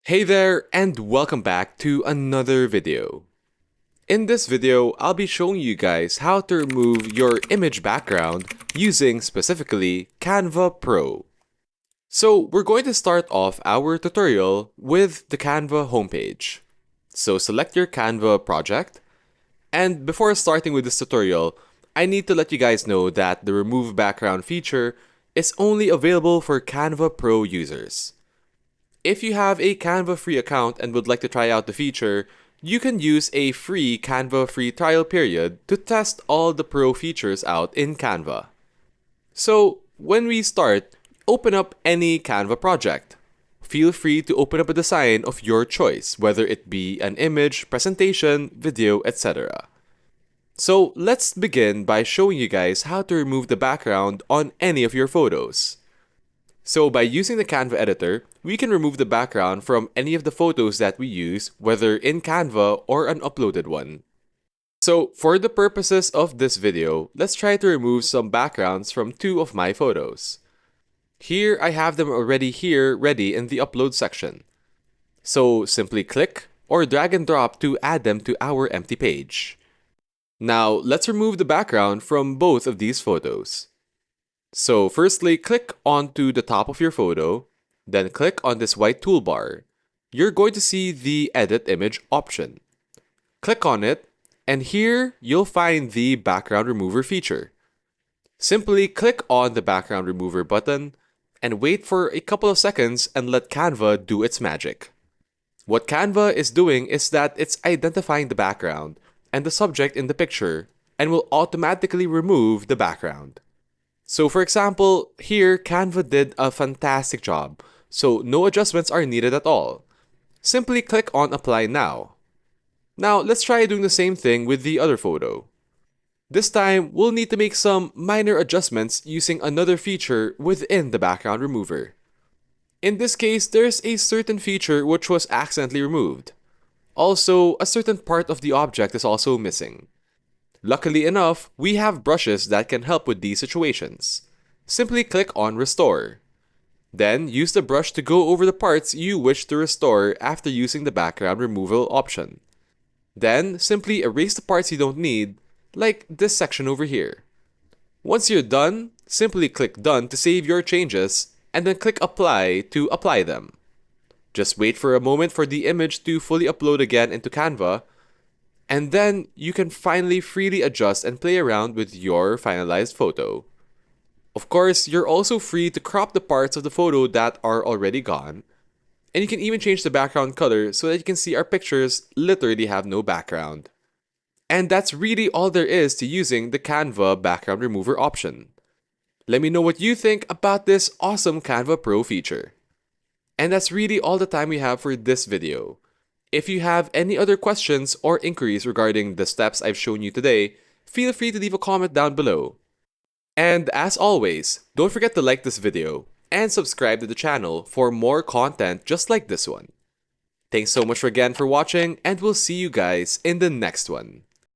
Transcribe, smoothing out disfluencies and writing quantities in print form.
Hey there, and welcome back to another video. In this video, I'll be showing you guys how to remove your image background using specifically Canva Pro. So we're going to start off our tutorial with the Canva homepage. So select your Canva project, and before starting with this tutorial, I need to let you guys know that the remove background feature is only available for Canva Pro users. If you have a Canva free account and would like to try out the feature, you can use a free Canva free trial period to test all the Pro features out in Canva. So, when we start, open up any Canva project. Feel free to open up a design of your choice, whether it be an image, presentation, video, etc. So, let's begin by showing you guys how to remove the background on any of your photos. So by using the Canva editor, we can remove the background from any of the photos that we use, whether in Canva or an uploaded one. So for the purposes of this video, let's try to remove some backgrounds from two of my photos. Here I have them already ready in the upload section. So simply click or drag and drop to add them to our empty page. Now let's remove the background from both of these photos. So firstly, click onto the top of your photo, then click on this white toolbar. You're going to see the Edit Image option. Click on it, and here you'll find the Background Remover feature. Simply click on the Background Remover button and wait for a couple of seconds and let Canva do its magic. What Canva is doing is that it's identifying the background and the subject in the picture and will automatically remove the background. So for example, here Canva did a fantastic job, so no adjustments are needed at all. Simply click on Apply Now. Now let's try doing the same thing with the other photo. This time, we'll need to make some minor adjustments using another feature within the background remover. In this case, there's a certain feature which was accidentally removed. Also, a certain part of the object is also missing. Luckily enough, we have brushes that can help with these situations. Simply click on Restore. Then use the brush to go over the parts you wish to restore after using the background removal option. Then simply erase the parts you don't need, like this section over here. Once you're done, simply click Done to save your changes, and then click Apply to apply them. Just wait for a moment for the image to fully upload again into Canva, and then you can finally freely adjust and play around with your finalized photo. Of course, you're also free to crop the parts of the photo that are already gone, and you can even change the background color so that you can see our pictures literally have no background. And that's really all there is to using the Canva background remover option. Let me know what you think about this awesome Canva Pro feature. And that's really all the time we have for this video. If you have any other questions or inquiries regarding the steps I've shown you today, feel free to leave a comment down below. And as always, don't forget to like this video and subscribe to the channel for more content just like this one. Thanks so much again for watching, and we'll see you guys in the next one.